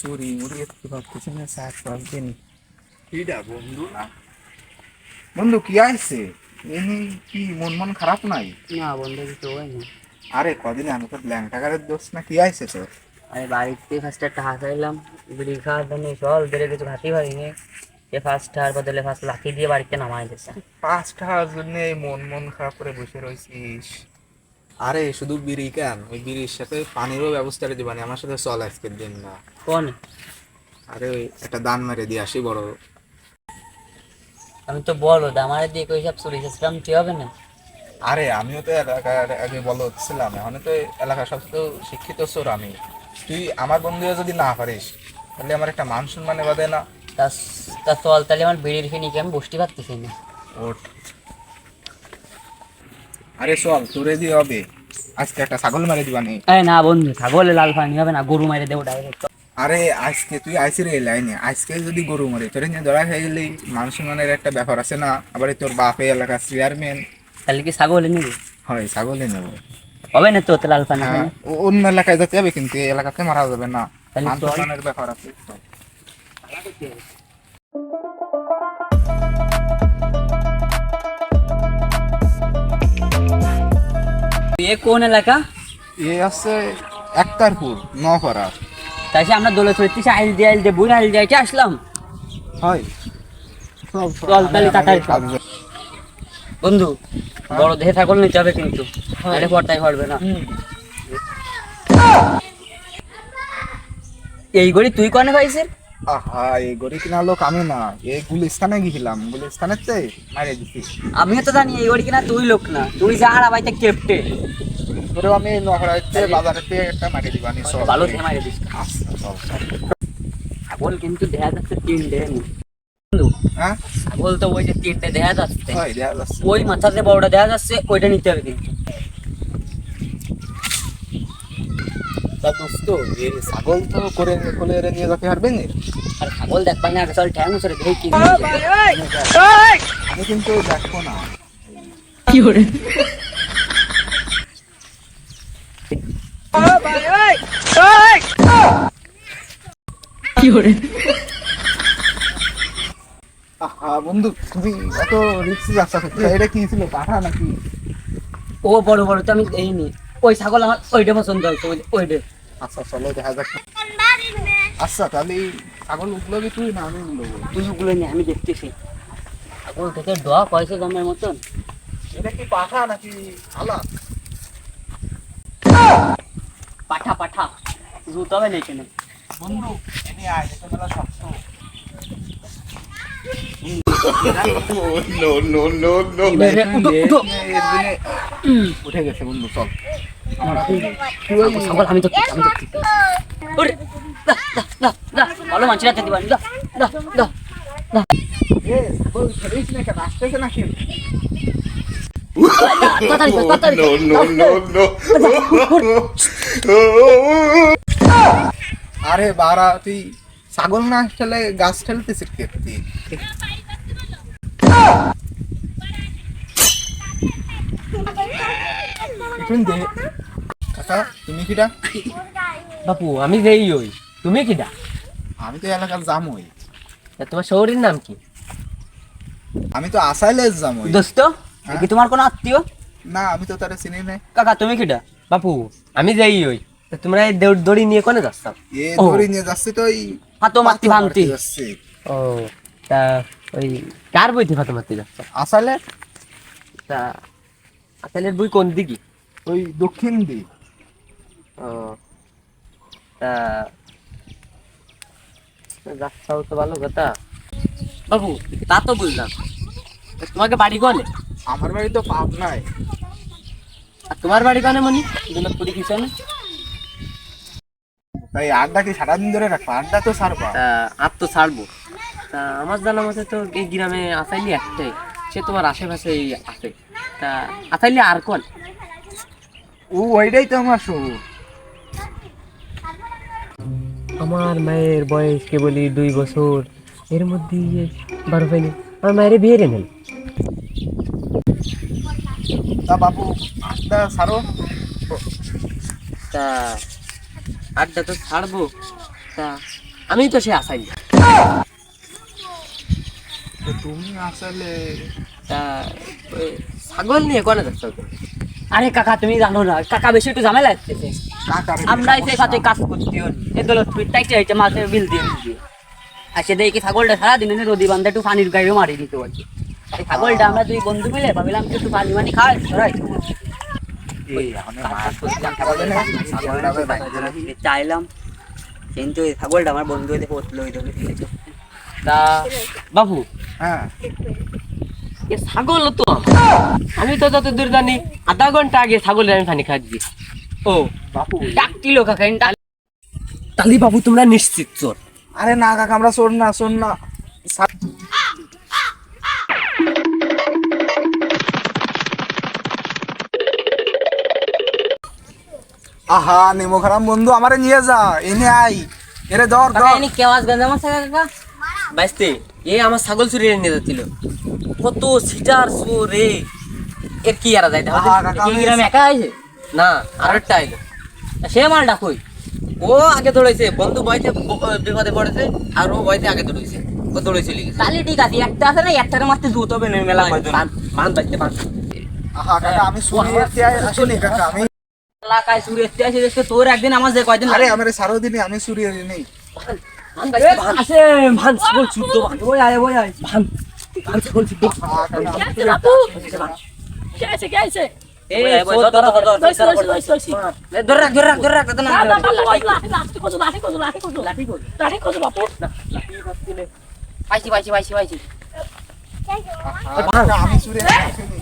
চুরি মুড়ি একটু ভাবতেছি না, 4-5 দিন। কিডা বন্ধু না? বন্ধু কি আইছে? এমনি কি মন মন খারাপ নাই? না বন্ধু কিছু হয়নি। আরে কদিন আমি তো ব্ল্যাঙ্ক টাকারের দোষ না, কি আইছে তোর? আমি বাড়িতে ফার্স্ট একটা হাঁস আইলাম, বিড়ি খাওয়ার জন্য সল ধরে কিছু খাতি পারিনি। এ ফার্স্ট হার বদলে ফার্স্ট লাঠি দিয়ে বাড়িতে নামাই দিচ্ছে। 5 টাকার জন্য এই মন মন খারাপ করে বসে রয়েছিস? আরে শুধু বিড়ি কেন, ওই বিড়ির সাথে পানিরও ব্যবস্থা করে দিবানি, আমার সাথে চল আজকের দিন না। কোন? আরে ওই একটা দান মেরে দিয়ে আসি বড়। আমি তো বলো আমার দিয়ে কই সব চুরি সিস্টেম কি হবে না? আরে আমিও তো এলাকার আগে বলো ছিলাম, এখন তো এলাকার সবচেয়ে শিক্ষিত চোর আমি। তুই আমার বন্ধু হয়ে যদি না পারিস তাহলে আমার একটা মান সম্মানে বাদে না। তা তা চল তাহলে আমার বিড়ির ফিনিকে আমি বসতে পারতেছি না। ওঠ। আরে চল, তোরে দিয়ে হবে আজকে একটা ছাগল মেরে দিবানি। এই না বন্ধু, ছাগলে লাল পানি হবে না, গরু মারে দেবো ডাইরেক্ট। আরে আজকে তুই আইসি রে লাইনে, আজকে যদি গরু মরে তোরে নিয়ে ধরা হয়ে গেলি মান সম্মানের একটা ব্যাপার আছে না। আবার তোর বাপে এলাকার চেয়ারম্যান। তাহলে কি ছাগলে নিবি? হয়, ছাগলে নেবো। হবে না তো লাল পানি হ্যাঁ, অন্য এলাকায় যেতে হবে কিন্তু এই এলাকাতে মারা যাবে না। তাহলে মান চল। সম্মানের ব্যাপার আছে। এ কোন এলাকা? এ আছে একতারপুর নপাড়া। তাই সে আমরা দোলে চড়তেছি, আইল দিয়ে বুড় আইল দিয়ে আসলাম। হয় চল তাহলে তাড়াতাড়ি চল। বন্ধু বড় দেহে ছাগল নিতে হবে কিন্তু, আরে পড়তাই পারবে না। এই গড়ি তুই কনে পাইছিস? আহা, এই গড়ি কিনা লোক আমি না, এই গুলিস্তানে গেছিলাম, গুলিস্তানের চেয়ে মারে দিছি। আমিও তো জানি এই গড়ি কিনা তুই লোক না, তুই যা আর বাইতে কেপটে তোরেও আমি নপাড়াতে বাজারে থেকে একটা মারে দিবানি। চল ভালো থেকে মারে দিস। আচ্ছা, চল চল। ছাগল কিন্তু দেখা যাচ্ছে তিনটে বন্ধু। হ্যাঁ ছাগল তো ওই যে তিনটে দেখা যাচ্ছে, হয়, দেখা যাচ্ছে। ওই মাথাতে বড়টা দেখা যাচ্ছে, ওইটা নিতে হবে কিন্তু। তা দোস্ত, এই ছাগল তো করে কোলে নিয়ে যেতে পারবে না। আর ছাগল দেখবা না, আগে চল ঠ্যাং উচরে দেখি কি আমি কিন্তু দেখবো না। কি করে। কি করে? আহা বন্ধু, তুমি এত রিক্সি যাচ্ছ, এটা কি ছিল, পাঠা নাকি? ও বড় বড় তো আমি দেইনি, ওই ছাগল আমার ওইটা পছন্দ হয়েছে, ওইটা। আচ্ছা চলো দেখা যাক। আচ্ছা তাহলে ছাগল উঠলো কি তুই না আমি উঠলো? তুই ওগুলো নিয়ে আমি দেখতেছি। ছাগল থেকে ডোয়া কয়েছে জমের মতন। এটা কি পাঠা নাকি আলা? পাঠা পাঠা জুতো হবে না এখানে। বন্ধু এনে আয়, এটা মেলা শক্ত। উঠে গেছে বন্ধু, চল। ছাগল আমি তো ওরে দা দা দা দা ভালো মাছ রাখতে দিবা দা দা দা দা। এ ছাগল ধরিস না, কেন আসতেছে নাকি? তাড়াতাড়ি তাড়াতাড়ি আরে বাড়া, তুই ছাগল না ঠেলে গাছ ঠেলতেছিস কে তুই? শুন দে কাকা, তুমি কিটা? বাপু আমি যেই ওই, তুমি কিডা? আমি তো এলাকার জামই। তা তোমার শহরের নাম কি? আমি তো আসাইলের জামই। দোস্ত এ কি তোমার কোন আত্মীয়? না, আমি তো তারা চিনি নাই। কাকা তুমি কিটা? বাপু আমি যেই ওই, তা তোমরা এই দড়ি নিয়ে কোনে যাচ্ছ? এ ধরে নিয়ে যাচ্ছে তো, ওই হাতো মারতি ভাঙতি। যাচ্ছে ও তা ওই কার বইতে ফাতে মারতে যাচ্ছ? আসাইলে তা আসলের বই কোন দিকে? ওই দক্ষিণ দিক। ও তা যাচ্ছাও তো ভালো কথা। বাবু তা তো বুঝলাম, তা তোমাকে বাড়ি কোনে? আমার বাড়ি তো পাপ নাই। আর তোমার বাড়ি কোনে মনি? দুলতপুরি কিচেনে। তাই আড্ডা কি সারাদিন ধরে রাখবো? আড্ডা তো ছাড়বা। তা আর তো ছাড়বো। তা আমার জানা মতে তো এই গ্রামে আসাইলি একটাই, সে তোমার আশেপাশেই আছে। তা আসাইলি আর কোন? ওইটাই তো আমার শো। আমার মায়ের বয়স কেবলই 2 বছর, এর মধ্যে বারো পাইনি আমার মায়ের বিয়ে রে নেন। তা বাবু আড্ডা ছাড়ো। তা আড্ডা তো ছাড়বো, তা আমি তো সে আসাইলি। তো তুমি আসলে তা ওই ছাগল নিয়ে কোনে যাচ্ছ? আরে কাকা তুমি জানো না, কাকা বেশি একটু ঝামেলা আসতেছে। কাকার আমরা এসে খাতে কাজ করতে হন এ দলত টাইটে হইতে মাছের বিল দিয়ে দিবে। আর সে দেখি ছাগলটা সারাদিন এনে রোদি বান্ধে একটু পানির গায়েও মারি দিতে পারছি। এই ছাগলটা আমরা দুই বন্ধু মিলে ভাবিলাম যে একটু পানি মানি খাওয়াই সরাই চাইলাম, কিন্তু এই ছাগলটা আমার বন্ধু হইতে পড়লো ওই ধরে ফেলেছে। তা বাবু, হ্যাঁ এ ছাগল তো আমি তো যত দূর জানি আধা ঘন্টা আগে ছাগলের আমি পানি খাওয়া দিই। ও বাপু, ডাকছিল কাকা তাহলে বাবু তোমরা নিশ্চিত চোর? আরে না কাকা, আমরা শোন না আহা নেমো খারাম বন্ধু, আমারে নিয়ে যা, এনে আই, এরে ধর ধর। কেওয়াজ গঞ্জ আমার কাকা বাইস্তে এ আমার ছাগল চুরি নিয়ে যাচ্ছিল। কত সিটার চোর রে, এর কি আর যাইতে হবে? আহা কাকা, এই গ্রামে একা আইছে না আর একটা আইলো। সে মালটা কই? ও আগে দৌড়াইছে, বন্ধু বইতে বিপদে পড়েছে আর ও বইতে আগে দৌড়াইছে, ও দৌড়ে চলে গেছে। তাহলে ঠিক আছে, একটা আছে না, একটার মারতে জুত হবে না মেলা কয়জন। বান বাইতে বান। আহা কাকা, আমি শুনি আসলে কাকা, আমি এলাকায় চুরি এসতে আসে দেখছে তোর একদিন আমার যে কয়দিন আরে আমারে সারো দিনে আমি চুরি নেই। বান বাইতে বান। আসে বান ছাগল চুদ্দ বান। ওই আয় বান বান ছাগল চুদ্দ। আহা কাকা, এই ধর রাখ তো না পাইছি আহা কাকা, আমি চুরি আসেনি।